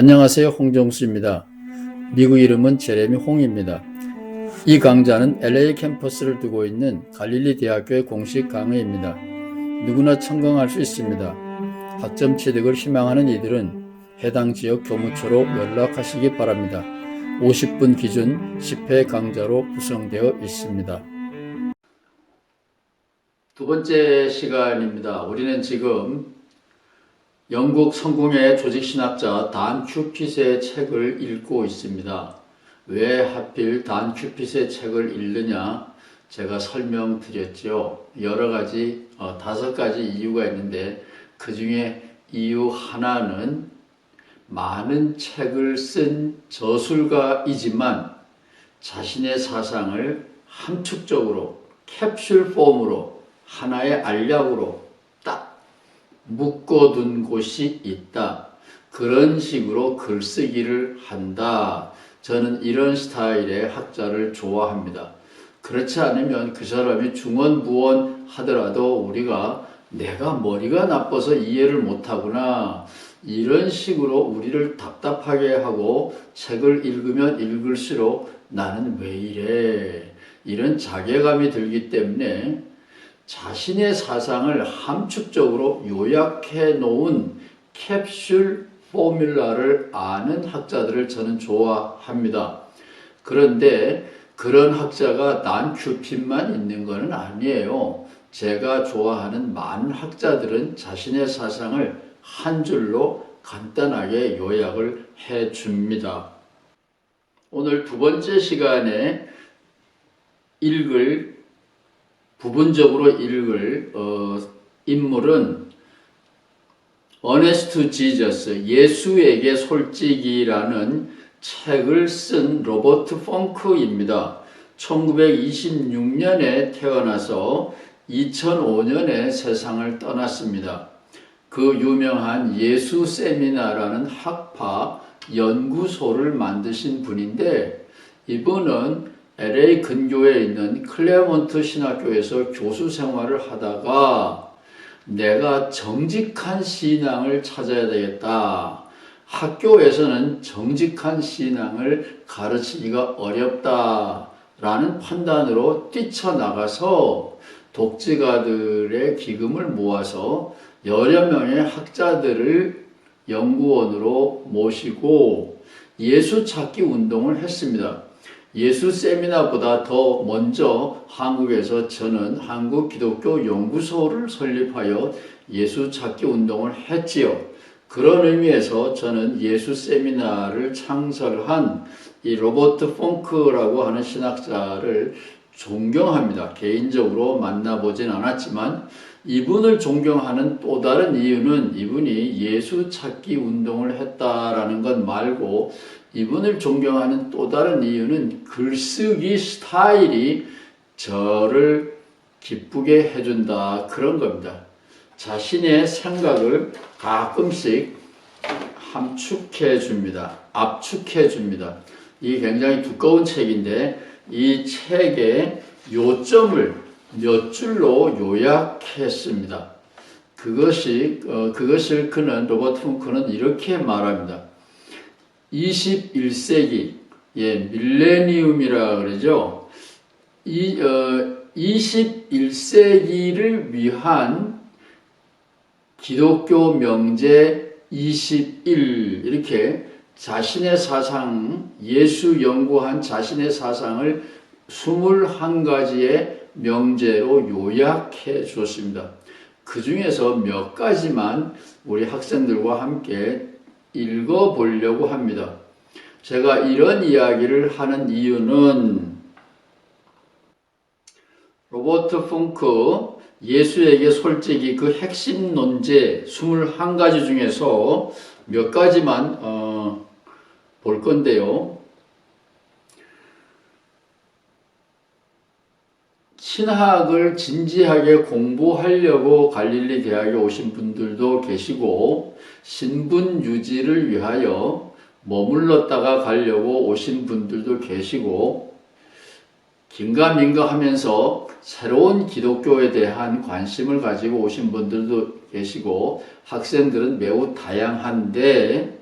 안녕하세요. 홍정수입니다. 미국 이름은 제레미 홍입니다. 이 강좌는 LA 캠퍼스를 두고 있는 갈릴리 대학교의 공식 강의입니다. 누구나 청강할 수 있습니다. 학점 취득을 희망하는 이들은 해당 지역 교무처로 연락하시기 바랍니다. 50분 기준 10회 강좌로 구성되어 있습니다. 두 번째 시간입니다. 우리는 지금 영국 성공의 조직신학자 단 큐핏의 책을 읽고 있습니다. 왜 하필 단 큐핏의 책을 읽느냐? 제가 설명드렸죠. 여러 가지, 5가지 이유가 있는데 그 중에 이유 하나는 많은 책을 쓴 저술가이지만 자신의 사상을 함축적으로 캡슐 폼으로 하나의 알약으로 딱 묶어둔 곳이 있다. 그런 식으로 글쓰기를 한다. 저는 이런 스타일의 학자를 좋아합니다. 그렇지 않으면 그 사람이 중언부언 하더라도 우리가 내가 머리가 나빠서 이해를 못하구나. 이런 식으로 우리를 답답하게 하고 책을 읽으면 읽을수록 나는 왜 이래. 이런 자괴감이 들기 때문에 자신의 사상을 함축적으로 요약해 놓은 캡슐 포뮬라를 아는 학자들을 저는 좋아합니다. 그런데 그런 학자가 단 큐핏만 있는 것은 아니에요. 제가 좋아하는 많은 학자들은 자신의 사상을 한 줄로 간단하게 요약을 해 줍니다. 오늘 두 번째 시간에 부분적으로 읽을 인물은 어네스트 지저스, 예수에게 솔직이라는 책을 쓴 로버트 펑크입니다. 1926년에 태어나서 2005년에 세상을 떠났습니다. 그 유명한 예수 세미나라는 학파 연구소를 만드신 분인데 이분은 LA 근교에 있는 클레어몬트 신학교에서 교수 생활을 하다가 내가 정직한 신앙을 찾아야 되겠다. 학교에서는 정직한 신앙을 가르치기가 어렵다라는 판단으로 뛰쳐나가서 독재가들의 기금을 모아서 여러 명의 학자들을 연구원으로 모시고 예수 찾기 운동을 했습니다. 예수 세미나보다 더 먼저 한국에서 저는 한국 기독교 연구소를 설립하여 예수 찾기 운동을 했지요. 그런 의미에서 저는 예수 세미나를 창설한 이 로버트 펑크라고 하는 신학자를 존경합니다. 개인적으로 만나보진 않았지만 이분을 존경하는 또 다른 이유는 이분이 예수 찾기 운동을 했다라는 것 말고 이분을 존경하는 또 다른 이유는 글쓰기 스타일이 저를 기쁘게 해준다. 그런 겁니다. 자신의 생각을 가끔씩 함축해 줍니다. 압축해 줍니다. 이 굉장히 두꺼운 책인데 이 책의 요점을 몇 줄로 요약했습니다. 그것을 로버트 펑크는 이렇게 말합니다. 21세기, 밀레니움이라 그러죠. 21세기를 위한 기독교 명제 21, 이렇게 자신의 사상, 예수 연구한 자신의 사상을 21가지의 명제로 요약해 주었습니다. 그 중에서 몇 가지만 우리 학생들과 함께 읽어보려고 합니다. 제가 이런 이야기를 하는 이유는 로버트 펑크 예수에게 솔직히 그 핵심 논제 21가지 중에서 몇 가지만 볼 건데요. 신학을 진지하게 공부하려고 갈릴리 대학에 오신 분들도 계시고 신분 유지를 위하여 머물렀다가 가려고 오신 분들도 계시고 긴가민가 하면서 새로운 기독교에 대한 관심을 가지고 오신 분들도 계시고 학생들은 매우 다양한데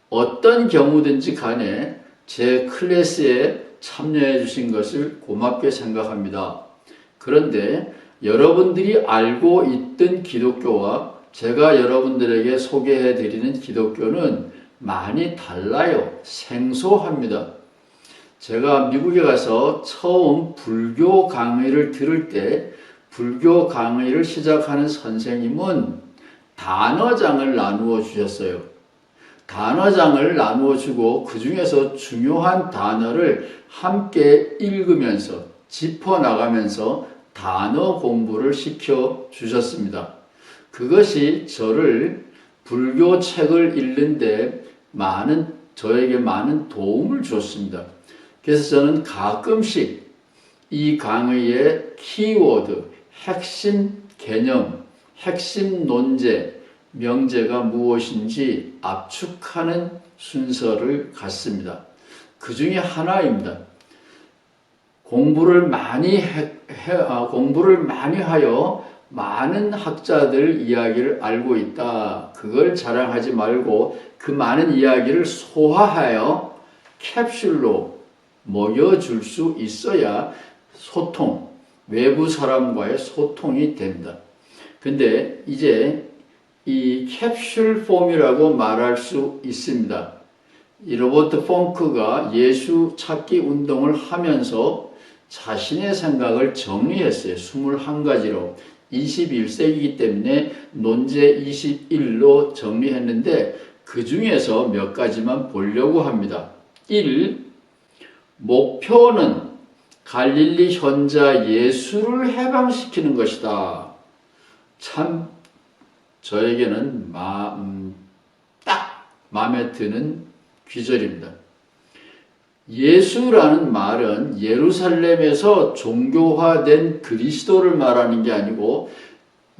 어떤 경우든지 간에 제 클래스에 참여해 주신 것을 고맙게 생각합니다. 그런데 여러분들이 알고 있던 기독교와 제가 여러분들에게 소개해 드리는 기독교는 많이 달라요. 생소합니다. 제가 미국에 가서 처음 불교 강의를 들을 때 불교 강의를 시작하는 선생님은 단어장을 나누어 주셨어요. 단어장을 나누어 주고 그 중에서 중요한 단어를 함께 읽으면서 짚어나가면서 단어 공부를 시켜 주셨습니다. 그것이 저를 불교 책을 읽는데 저에게 많은 도움을 줬습니다. 그래서 저는 가끔씩 이 강의의 키워드, 핵심 개념, 핵심 논제, 명제가 무엇인지 압축하는 순서를 갖습니다. 그 중에 하나입니다. 공부를 많이 하여 많은 학자들 이야기를 알고 있다. 그걸 자랑하지 말고 그 많은 이야기를 소화하여 캡슐로 먹여줄 수 있어야 외부 사람과의 소통이 됩니다. 근데 이제 이 캡슐 폼이라고 말할 수 있습니다. 이 로버트 펑크가 예수 찾기 운동을 하면서 자신의 생각을 정리했어요. 21가지로. 21세기이기 때문에 논제 21로 정리했는데 그 중에서 몇 가지만 보려고 합니다. 1. 목표는 갈릴리 현자 예수를 해방시키는 것이다. 참 저에게는 딱 마음에 드는 귀절입니다. 예수라는 말은 예루살렘에서 종교화된 그리스도를 말하는 게 아니고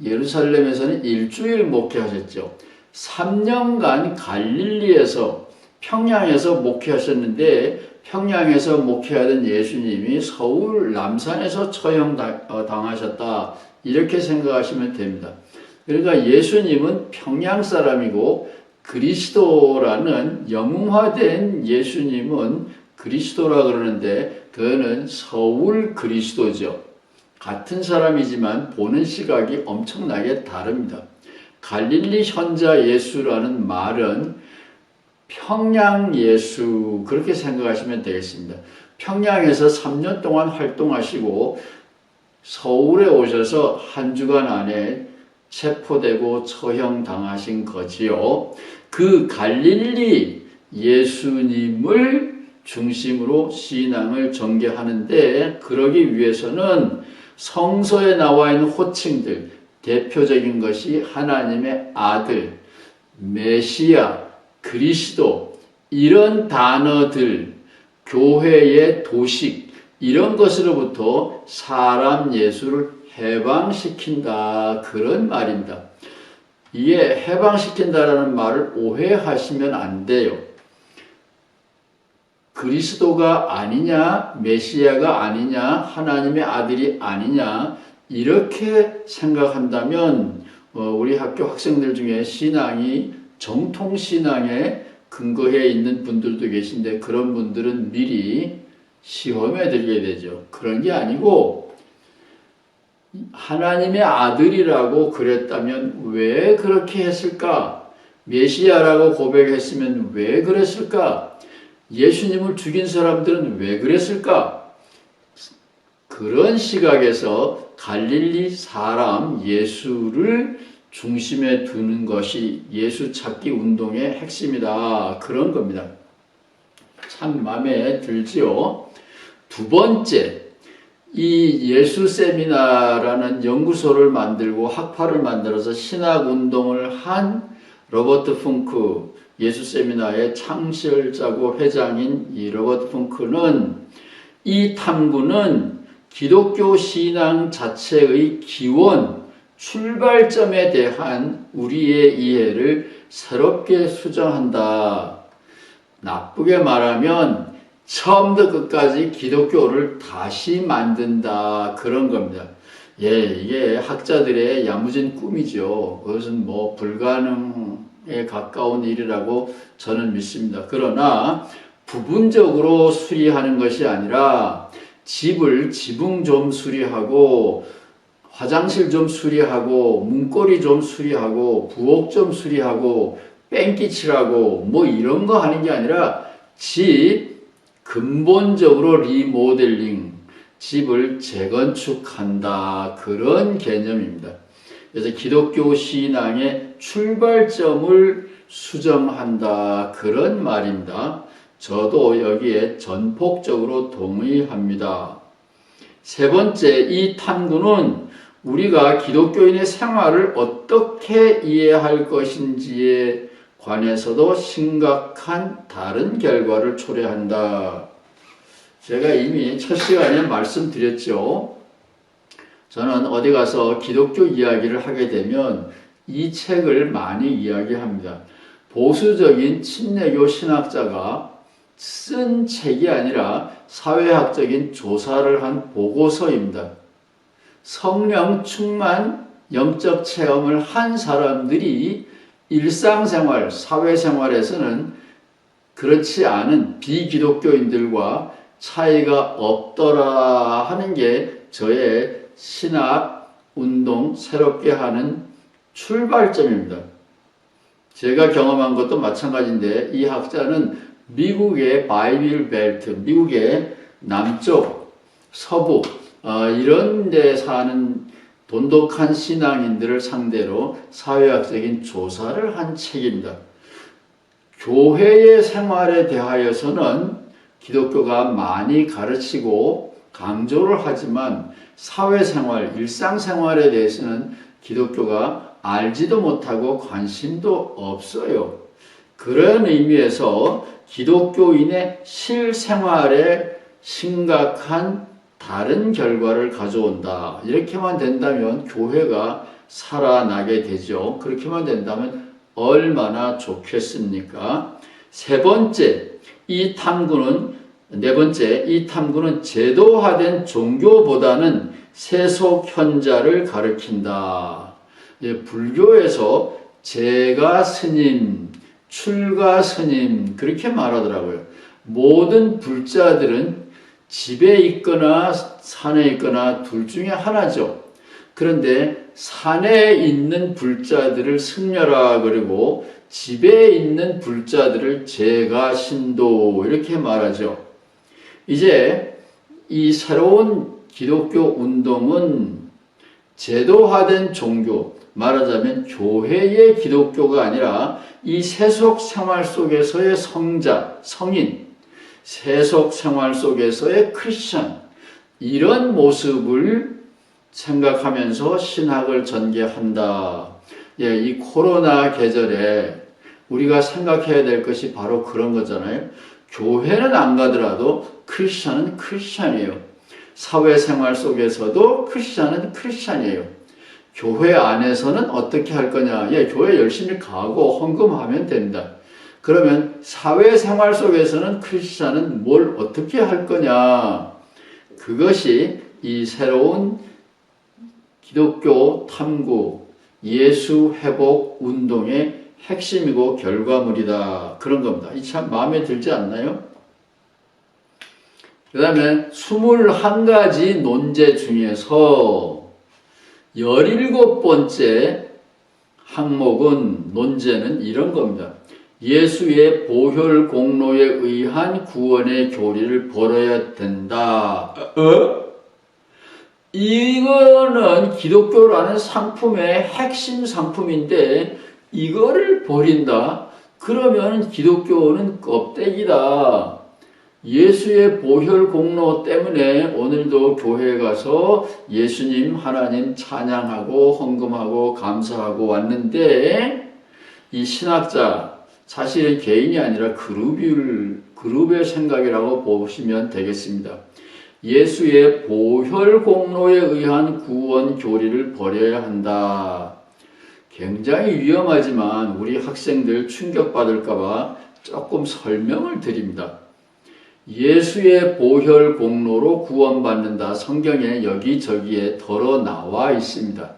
예루살렘에서는 일주일 목회하셨죠. 3년간 갈릴리에서 평양에서 목회하셨는데 평양에서 목회하던 예수님이 서울 남산에서 처형당하셨다. 이렇게 생각하시면 됩니다. 그러니까 예수님은 평양 사람이고 그리스도라는 영웅화된 예수님은 그리스도라 그러는데 그는 서울 그리스도죠. 같은 사람이지만 보는 시각이 엄청나게 다릅니다. 갈릴리 현자 예수라는 말은 평양 예수 그렇게 생각하시면 되겠습니다. 평양에서 3년 동안 활동하시고 서울에 오셔서 한 주간 안에 체포되고 처형당하신 거지요. 그 갈릴리 예수님을 중심으로 신앙을 전개하는데 그러기 위해서는 성서에 나와 있는 호칭들, 대표적인 것이 하나님의 아들, 메시아, 그리스도 이런 단어들, 교회의 도식 이런 것으로부터 사람 예수를 해방시킨다 그런 말입니다. 이게 해방시킨다라는 말을 오해하시면 안 돼요. 그리스도가 아니냐, 메시아가 아니냐, 하나님의 아들이 아니냐 이렇게 생각한다면 우리 학교 학생들 중에 신앙이 정통신앙에 근거해 있는 분들도 계신데 그런 분들은 미리 시험에 들게 되죠. 그런 게 아니고 하나님의 아들이라고 그랬다면 왜 그렇게 했을까? 메시아라고 고백했으면 왜 그랬을까? 예수님을 죽인 사람들은 왜 그랬을까? 그런 시각에서 갈릴리 사람 예수를 중심에 두는 것이 예수 찾기 운동의 핵심이다. 그런 겁니다. 참 마음에 들지요. 두 번째, 이 예수 세미나라는 연구소를 만들고 학파를 만들어서 신학 운동을 한 로버트 펑크 예수 세미나의 창설자고 회장인 이 로버트 펑크는 이 탐구는 기독교 신앙 자체의 기원, 출발점에 대한 우리의 이해를 새롭게 수정한다. 나쁘게 말하면 처음부터 끝까지 기독교를 다시 만든다. 그런 겁니다. 이게 학자들의 야무진 꿈이죠. 그것은 불가능한 가까운 일이라고 저는 믿습니다. 그러나 부분적으로 수리하는 것이 아니라 집을 지붕 좀 수리하고 화장실 좀 수리하고 문고리 좀 수리하고 부엌 좀 수리하고 뺑기 칠하고 뭐 이런 거 하는 게 아니라 집 근본적으로 리모델링, 집을 재건축한다, 그런 개념입니다. 그래서 기독교 신앙의 출발점을 수정한다, 그런 말입니다. 저도 여기에 전폭적으로 동의합니다. 세 번째, 이 탐구는 우리가 기독교인의 생활을 어떻게 이해할 것인지에 관해서도 심각한 다른 결과를 초래한다. 제가 이미 첫 시간에 말씀드렸죠. 저는 어디 가서 기독교 이야기를 하게 되면 이 책을 많이 이야기합니다. 보수적인 침례교 신학자가 쓴 책이 아니라 사회학적인 조사를 한 보고서입니다. 성령 충만 영적 체험을 한 사람들이 일상생활, 사회생활에서는 그렇지 않은 비기독교인들과 차이가 없더라 하는 게 저의 신학 운동 새롭게 하는 출발점입니다. 제가 경험한 것도 마찬가지인데 이 학자는 미국의 바이빌 벨트, 미국의 남쪽, 서부 이런 데 사는 돈독한 신앙인들을 상대로 사회학적인 조사를 한 책입니다. 교회의 생활에 대하여서는 기독교가 많이 가르치고 강조를 하지만 사회생활, 일상생활에 대해서는 기독교가 알지도 못하고 관심도 없어요. 그런 의미에서 기독교인의 실생활에 심각한 다른 결과를 가져온다. 이렇게만 된다면 교회가 살아나게 되죠. 그렇게만 된다면 얼마나 좋겠습니까? 네 번째, 이 탐구는 제도화된 종교보다는 세속 현자를 가리킨다. 불교에서 제가 스님, 출가 스님 그렇게 말하더라고요. 모든 불자들은 집에 있거나 산에 있거나 둘 중에 하나죠. 그런데 산에 있는 불자들을 승려라 그리고 집에 있는 불자들을 제가신도 이렇게 말하죠. 이제 이 새로운 기독교 운동은 제도화된 종교, 말하자면 교회의 기독교가 아니라 이 세속 생활 속에서의 성자, 성인, 세속 생활 속에서의 크리스천, 이런 모습을 생각하면서 신학을 전개한다. 이 코로나 계절에 우리가 생각해야 될 것이 바로 그런 거잖아요. 교회는 안 가더라도 크리스천은 크리스천이에요. 사회생활 속에서도 크리스천은 크리스천이에요. 교회 안에서는 어떻게 할 거냐? 교회 열심히 가고 헌금하면 된다. 그러면 사회생활 속에서는 크리스천은 뭘 어떻게 할 거냐? 그것이 이 새로운 기독교 탐구, 예수 회복 운동의 핵심이고 결과물이다. 그런 겁니다. 이 참 마음에 들지 않나요? 그 다음에 21가지 논제 중에서 17번째 항목은 논제는 이런 겁니다. 예수의 보혈 공로에 의한 구원의 교리를 버려야 된다. 이거는 기독교라는 상품의 핵심 상품인데 이거를 버린다? 그러면 기독교는 껍데기다. 예수의 보혈 공로 때문에 오늘도 교회에 가서 예수님, 하나님 찬양하고 헌금하고 감사하고 왔는데 이 신학자, 사실은 개인이 아니라 그룹의 생각이라고 보시면 되겠습니다. 예수의 보혈 공로에 의한 구원 교리를 버려야 한다. 굉장히 위험하지만 우리 학생들 충격받을까봐 조금 설명을 드립니다. 예수의 보혈 공로로 구원받는다. 성경에 여기저기에 덜어 나와 있습니다.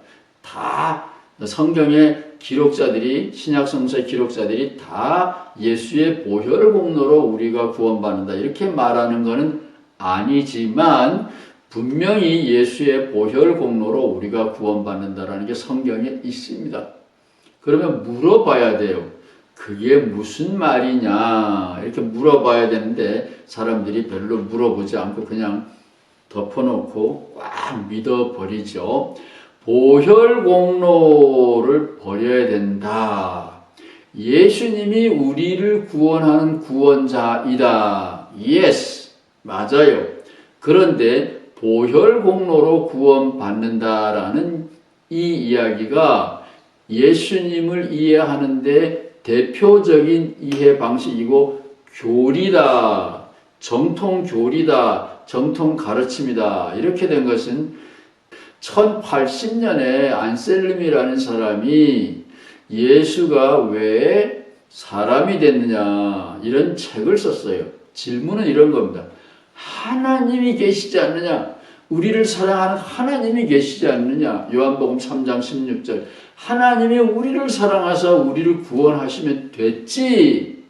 다 성경에 기록자들이, 신약성서의 기록자들이 다 예수의 보혈 공로로 우리가 구원받는다 이렇게 말하는 것은 아니지만 분명히 예수의 보혈 공로로 우리가 구원받는다라는 게 성경에 있습니다. 그러면 물어봐야 돼요. 그게 무슨 말이냐 이렇게 물어봐야 되는데 사람들이 별로 물어보지 않고 그냥 덮어놓고 꽉 믿어버리죠. 보혈 공로를 버려야 된다. 예수님이 우리를 구원하는 구원자이다. Yes, 맞아요. 그런데 보혈 공로로 구원받는다라는 이 이야기가 예수님을 이해하는데 대표적인 이해 방식이고 교리다, 정통 교리다, 정통 가르침이다. 이렇게 된 것은 1080년에 안셀름이라는 사람이 예수가 왜 사람이 됐느냐 이런 책을 썼어요. 질문은 이런 겁니다. 하나님이 계시지 않느냐? 우리를 사랑하는 하나님이 계시지 않느냐? 요한복음 3장 16절 하나님이 우리를 사랑하사 우리를 구원하시면 됐지.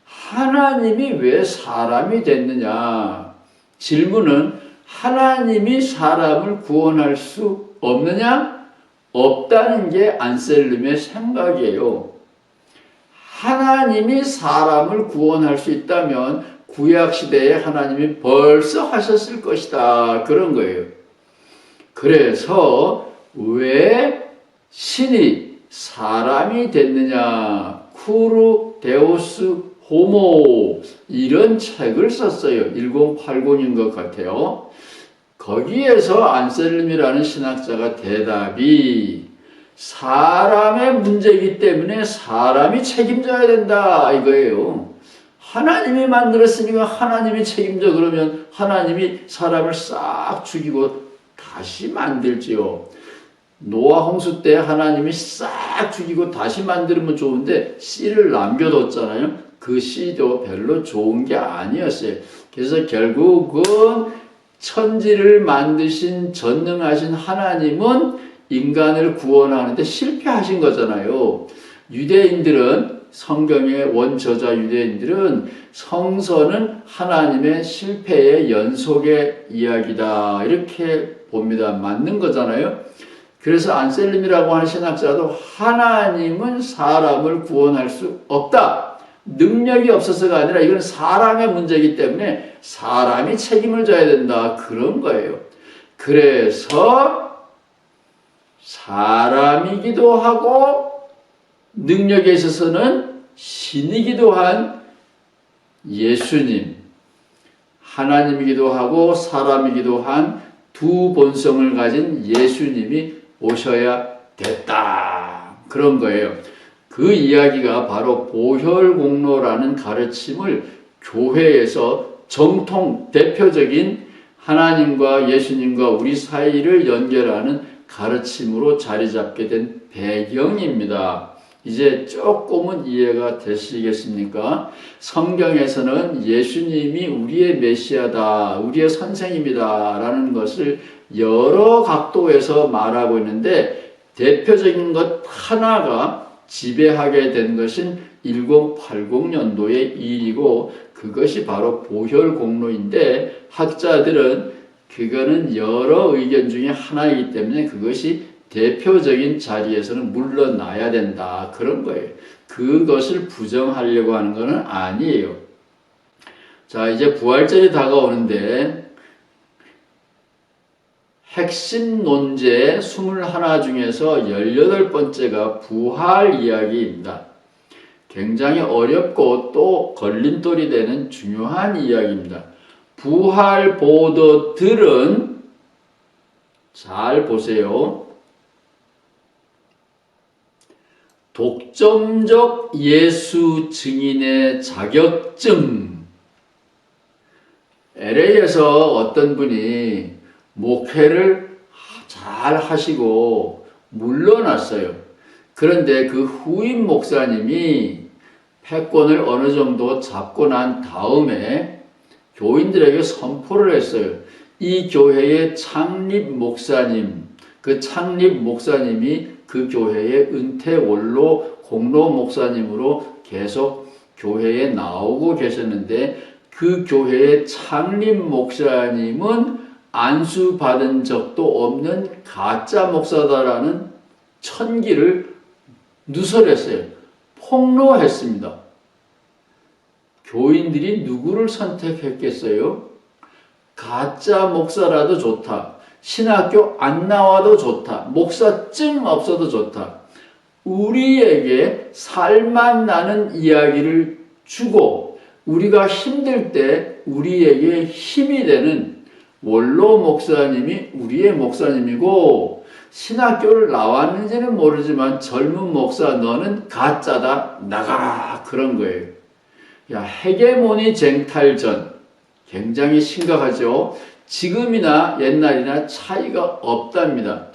하나님이 왜 사람이 됐느냐? 질문은 하나님이 사람을 구원할 수 없느냐? 없다는 게 안셀름의 생각이에요. 하나님이 사람을 구원할 수 있다면 구약시대에 하나님이 벌써 하셨을 것이다. 그런 거예요. 그래서 왜 신이 사람이 됐느냐? 쿠르 데우스 호모 이런 책을 썼어요. 1080인 것 같아요. 거기에서 안셀름이라는 신학자가 대답이 사람의 문제이기 때문에 사람이 책임져야 된다 이거예요. 하나님이 만들었으니까 하나님이 책임져. 그러면 하나님이 사람을 싹 죽이고 다시 만들지요. 노아 홍수 때 하나님이 싹 죽이고 다시 만들면 좋은데 씨를 남겨뒀잖아요. 그 씨도 별로 좋은 게 아니었어요. 그래서 결국은 천지를 만드신 전능하신 하나님은 인간을 구원하는데 실패하신 거잖아요. 유대인들은 성경의 원저자 유대인들은 성서는 하나님의 실패의 연속의 이야기다 이렇게 봅니다. 맞는 거잖아요. 그래서 안셀름이라고 하는 신학자도 하나님은 사람을 구원할 수 없다. 능력이 없어서가 아니라 이건 사람의 문제이기 때문에 사람이 책임을 져야 된다. 그런 거예요. 그래서 사람이기도 하고 능력에 있어서는 신이기도 한 예수님, 하나님이기도 하고 사람이기도 한 두 본성을 가진 예수님이 오셔야 됐다. 그런 거예요. 그 이야기가 바로 보혈공로라는 가르침을 교회에서 정통 대표적인 하나님과 예수님과 우리 사이를 연결하는 가르침으로 자리 잡게 된 배경입니다. 이제 조금은 이해가 되시겠습니까? 성경에서는 예수님이 우리의 메시아다, 우리의 선생입니다 라는 것을 여러 각도에서 말하고 있는데 대표적인 것 하나가 지배하게 된 것은 1080년도의 일이고 그것이 바로 보혈공로인데 학자들은 그거는 여러 의견 중에 하나이기 때문에 그것이 대표적인 자리에서는 물러나야 된다. 그런 거예요. 그것을 부정하려고 하는 것은 아니에요. 자, 이제 부활절이 다가오는데 핵심 논제 21 중에서 18번째가 부활 이야기입니다. 굉장히 어렵고 또 걸림돌이 되는 중요한 이야기입니다. 부활 보도들은 잘 보세요. 독점적 예수 증인의 자격증. LA에서 어떤 분이 목회를 잘 하시고 물러났어요. 그런데 그 후임 목사님이 패권을 어느 정도 잡고 난 다음에 교인들에게 선포를 했어요. 이 교회의 창립 목사님, 그 창립 목사님이 그 교회의 은퇴 원로 공로 목사님으로 계속 교회에 나오고 계셨는데 그 교회의 창립 목사님은 안수받은 적도 없는 가짜 목사다라는 천기를 누설했어요. 폭로했습니다. 교인들이 누구를 선택했겠어요? 가짜 목사라도 좋다. 신학교 안 나와도 좋다. 목사증 없어도 좋다. 우리에게 살맛 나는 이야기를 주고 우리가 힘들 때 우리에게 힘이 되는 원로 목사님이 우리의 목사님이고 신학교를 나왔는지는 모르지만 젊은 목사 너는 가짜다. 나가라. 그런 거예요. 야, 헤게모니 쟁탈전 굉장히 심각하죠. 지금이나 옛날이나 차이가 없답니다.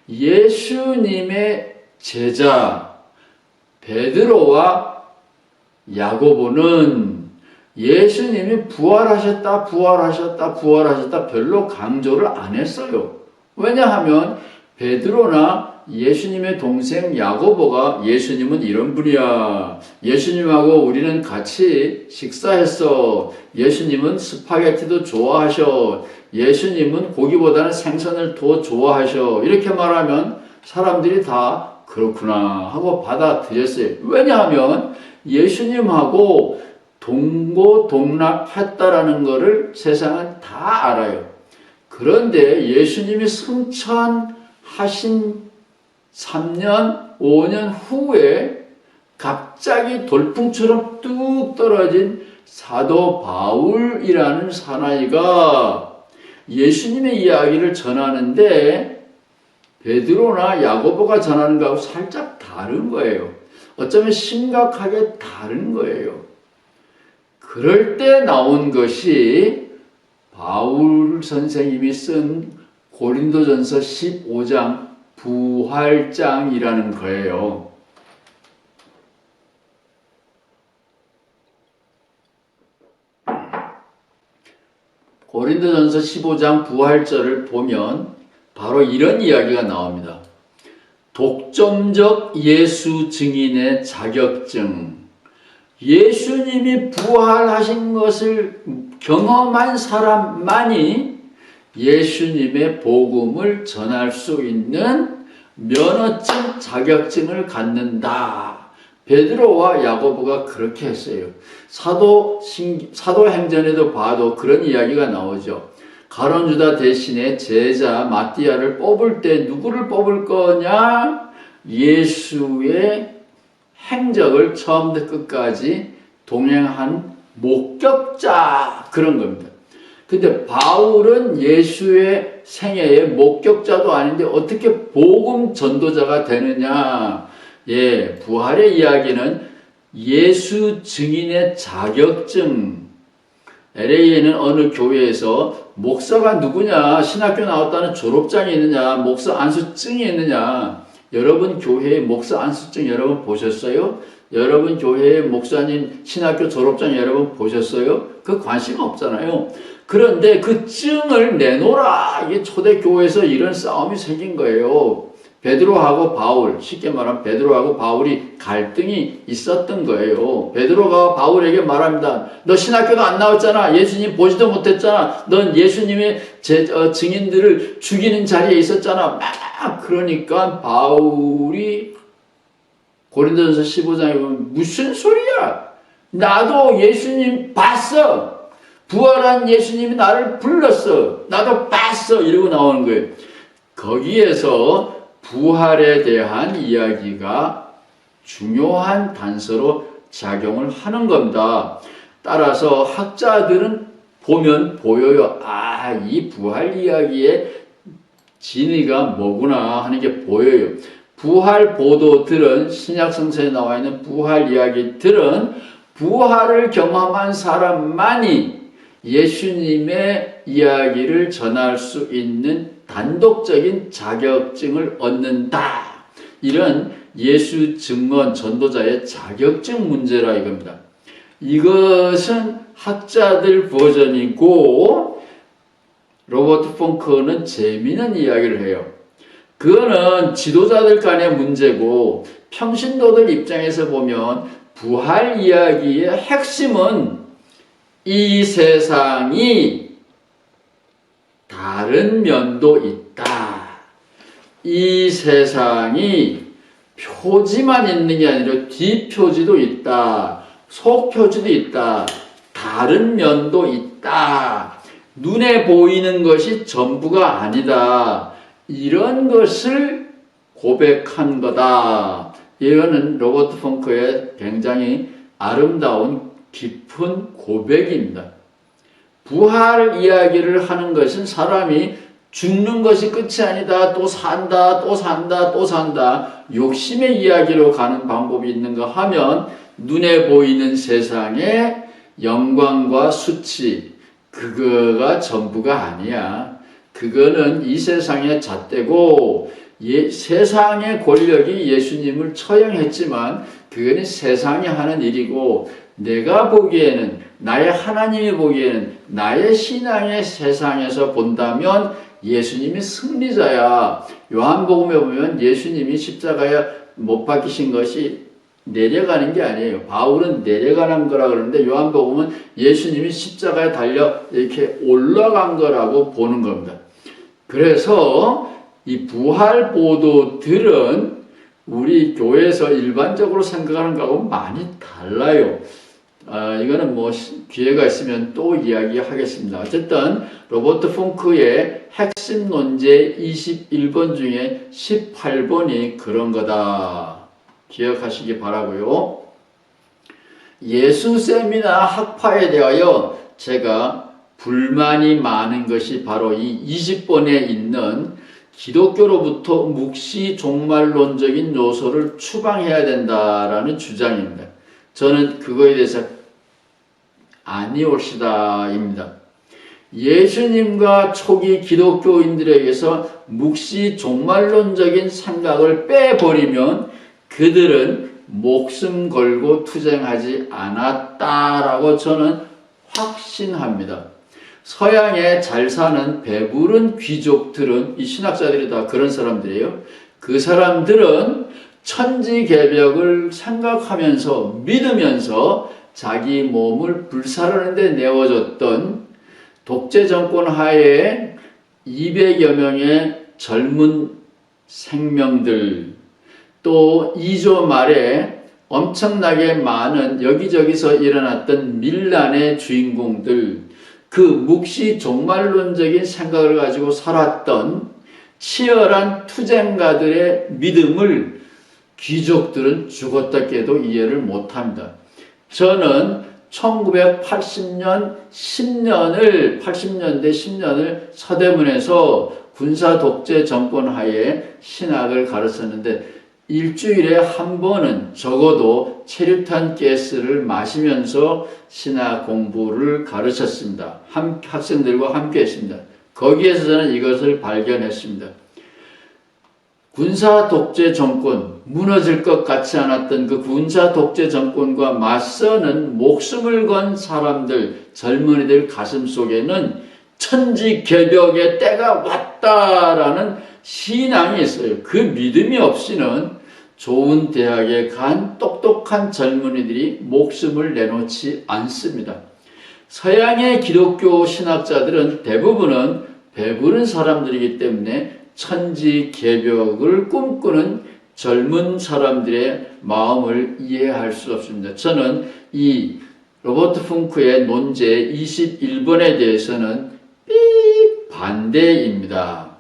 예수님의 제자 베드로와 야고보는 예수님이 부활하셨다 별로 강조를 안 했어요. 왜냐하면 베드로나 예수님의 동생 야고보가 예수님은 이런 분이야. 예수님하고 우리는 같이 식사했어. 예수님은 스파게티도 좋아하셔. 예수님은 고기보다는 생선을 더 좋아하셔. 이렇게 말하면 사람들이 다 그렇구나 하고 받아들였어요. 왜냐하면 예수님하고 동고동락했다라는 것을 세상은 다 알아요. 그런데 예수님이 승천하신 3년, 5년 후에 갑자기 돌풍처럼 뚝 떨어진 사도 바울이라는 사나이가 예수님의 이야기를 전하는데 베드로나 야고보가 전하는 거하고 살짝 다른 거예요. 어쩌면 심각하게 다른 거예요. 그럴 때 나온 것이 바울 선생님이 쓴 고린도전서 15장 부활장이라는 거예요. 고린도전서 15장 부활절을 보면 바로 이런 이야기가 나옵니다. 독점적 예수 증인의 자격증. 예수님이 부활하신 것을 경험한 사람만이 예수님의 복음을 전할 수 있는 면허증 자격증을 갖는다. 베드로와 야고보가 그렇게 했어요. 사도행전에도 봐도 그런 이야기가 나오죠. 가룟 유다 대신에 제자 마띠아를 뽑을 때 누구를 뽑을 거냐? 예수의 행적을 처음부터 끝까지 동행한 목격자, 그런 겁니다. 근데 바울은 예수의 생애의 목격자도 아닌데 어떻게 복음 전도자가 되느냐? 예, 부활의 이야기는 예수 증인의 자격증. LA에는 어느 교회에서 목사가 누구냐, 신학교 나왔다는 졸업장이 있느냐, 목사 안수증이 있느냐. 여러분 교회의 목사 안수증 여러분 보셨어요? 여러분 교회의 목사님 신학교 졸업장 여러분 보셨어요? 그 관심 없잖아요. 그런데 그 증을 내놓으라. 이게 초대교회에서 이런 싸움이 생긴 거예요. 베드로하고 바울, 쉽게 말하면 베드로하고 바울이 갈등이 있었던 거예요. 베드로가 바울에게 말합니다. 너 신학교도 안 나왔잖아. 예수님 보지도 못했잖아. 넌 예수님의 증인들을 죽이는 자리에 있었잖아. 막 그러니까 바울이 고린도전서 15장에 보면 무슨 소리야? 나도 예수님 봤어. 부활한 예수님이 나를 불렀어. 나도 봤어. 이러고 나오는 거예요. 거기에서 부활에 대한 이야기가 중요한 단서로 작용을 하는 겁니다. 따라서 학자들은 보면 보여요. 아, 이 부활 이야기의 진위가 뭐구나 하는 게 보여요. 부활 보도들은 신약 성서에 나와 있는 부활 이야기들은 부활을 경험한 사람만이 예수님의 이야기를 전할 수 있는 단독적인 자격증을 얻는다. 이런 예수 증언 전도자의 자격증 문제라 이겁니다. 이것은 학자들 버전이고 로버트 펑크는 재미있는 이야기를 해요. 그거는 지도자들 간의 문제고 평신도들 입장에서 보면 부활 이야기의 핵심은 이 세상이 다른 면도 있다. 이 세상이 표지만 있는 게 아니라 뒷표지도 있다. 속표지도 있다. 다른 면도 있다. 눈에 보이는 것이 전부가 아니다. 이런 것을 고백한 거다. 이거는 로버트 펑크의 굉장히 아름다운 깊은 고백입니다. 부활 이야기를 하는 것은 사람이 죽는 것이 끝이 아니다. 또 산다, 또 산다, 또 산다. 욕심의 이야기로 가는 방법이 있는가 하면 눈에 보이는 세상의 영광과 수치, 그거가 전부가 아니야. 그거는 이 세상의 잣대고 세상의 권력이 예수님을 처형했지만 그거는 세상이 하는 일이고 내가 보기에는 나의 하나님이 보기에는 나의 신앙의 세상에서 본다면 예수님이 승리자야. 요한복음에 보면 예수님이 십자가에 못 박히신 것이 내려가는 게 아니에요. 바울은 내려가는 거라 그러는데 요한복음은 예수님이 십자가에 달려 이렇게 올라간 거라고 보는 겁니다. 그래서 이 부활 보도들은 우리 교회에서 일반적으로 생각하는 거하고 많이 달라요. 이거는 뭐 기회가 있으면 또 이야기하겠습니다. 어쨌든 로버트 펑크의 핵심 논제 21번 중에 18번이 그런 거다. 기억하시기 바라고요. 예수쌤이나 학파에 대하여 제가 불만이 많은 것이 바로 이 20번에 있는 기독교로부터 묵시 종말론적인 요소를 추방해야 된다라는 주장입니다. 저는 그거에 대해서 아니올시다입니다. 예수님과 초기 기독교인들에게서 묵시 종말론적인 생각을 빼버리면 그들은 목숨 걸고 투쟁하지 않았다라고 저는 확신합니다. 서양에 잘 사는 배부른 귀족들은 이 신학자들이 다 그런 사람들이에요. 그 사람들은 천지개벽을 생각하면서 믿으면서 자기 몸을 불살하는 데 내어줬던 독재 정권 하에 200여 명의 젊은 생명들 또 2조 말에 엄청나게 많은 여기저기서 일어났던 밀란의 주인공들 그 묵시 종말론적인 생각을 가지고 살았던 치열한 투쟁가들의 믿음을 귀족들은 죽었다 깨도 이해를 못합니다. 저는 1980년 80년대 10년을 서대문에서 군사 독재 정권 하에 신학을 가르쳤는데 일주일에 한 번은 적어도 체류탄 가스를 마시면서 신학 공부를 가르쳤습니다. 학생들과 함께 했습니다. 거기에서 저는 이것을 발견했습니다. 군사 독재 정권, 무너질 것 같지 않았던 그 군사 독재 정권과 맞서는 목숨을 건 사람들, 젊은이들 가슴 속에는 천지개벽의 때가 왔다라는 신앙이 있어요. 그 믿음이 없이는 좋은 대학에 간 똑똑한 젊은이들이 목숨을 내놓지 않습니다. 서양의 기독교 신학자들은 대부분은 배부른 사람들이기 때문에 천지개벽을 꿈꾸는 젊은 사람들의 마음을 이해할 수 없습니다. 저는 이 로버트 펑크의 논제 21번에 대해서는 반대입니다.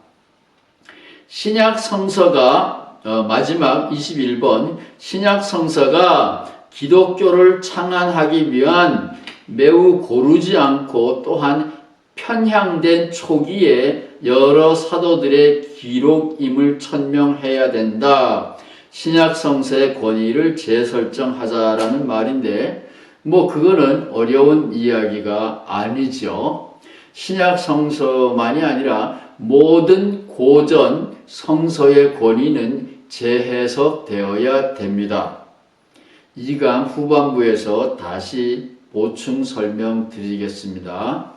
신약 성서가 마지막 21번 신약 성서가 기독교를 창안하기 위한 매우 고르지 않고 또한 편향된 초기에 여러 사도들의 기록임을 천명해야 된다. 신약 성서의 권위를 재설정하자라는 말인데 뭐 그거는 어려운 이야기가 아니죠. 신약 성서만이 아니라 모든 고전 성서의 권위는 재해석되어야 됩니다. 2강 후반부에서 다시 보충 설명드리겠습니다.